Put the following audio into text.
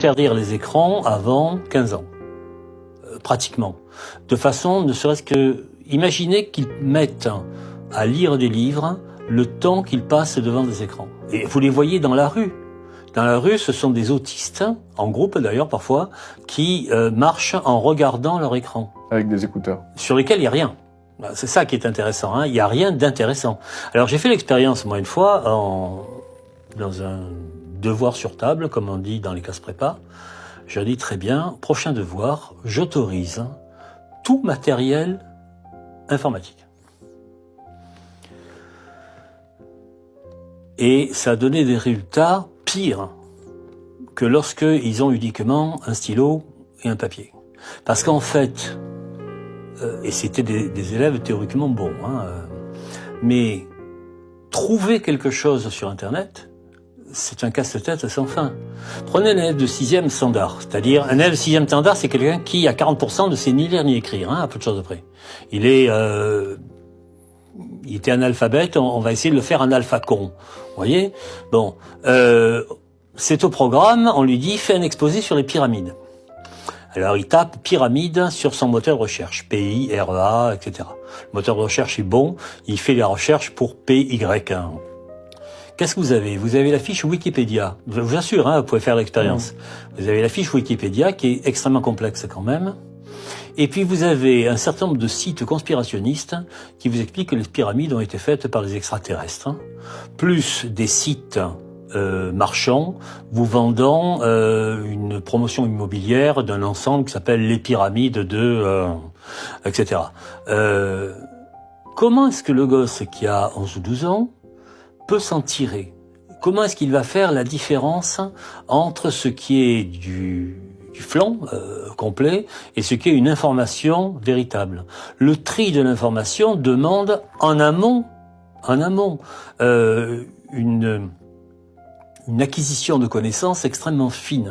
interdire les écrans avant 15 ans, pratiquement. De façon, ne serait-ce que, imaginez qu'ils mettent à lire des livres le temps qu'ils passent devant des écrans. Et vous les voyez dans la rue. Dans la rue, ce sont des autistes, en groupe d'ailleurs parfois, qui marchent en regardant leur écran. Avec des écouteurs. Sur lesquels il n'y a rien. C'est ça qui est intéressant, hein. Il n'y a rien d'intéressant. Alors j'ai fait l'expérience, moi, une fois, dans un devoir sur table, comme on dit dans les classes prépa. Je dis très bien, prochain devoir, j'autorise tout matériel informatique. Et ça a donné des résultats pires que lorsqu'ils ont uniquement un stylo et un papier. Parce qu'en fait, et c'était des élèves théoriquement bons, hein, mais trouver quelque chose sur Internet, c'est un casse-tête sans fin. Prenez un élève de 6e standard, c'est-à-dire un élève de 6e standard, c'est quelqu'un qui a 40% de sait ni lire ni écrire, hein, à peu de choses près. Il était analphabète, on va essayer de le faire un alpha-con, vous voyez. Bon, c'est au programme, on lui dit, fais un exposé sur les pyramides. Alors il tape pyramide sur son moteur de recherche, PI, REA, etc. Le moteur de recherche est bon, il fait la recherche pour PY1. Qu'est-ce que vous avez? Vous avez la fiche Wikipédia. Je vous assure, hein, vous pouvez faire l'expérience. Vous avez la fiche Wikipédia qui est extrêmement complexe quand même. Et puis vous avez un certain nombre de sites conspirationnistes qui vous expliquent que les pyramides ont été faites par les extraterrestres, plus des sites marchands vous vendant une promotion immobilière d'un ensemble qui s'appelle les pyramides de etc. Comment est-ce que le gosse qui a 11 ou 12 ans peut s'en tirer? Comment est-ce qu'il va faire la différence entre ce qui est du flan complet et ce qui est une information véritable? Le tri de l'information demande en amont une acquisition de connaissances extrêmement fine.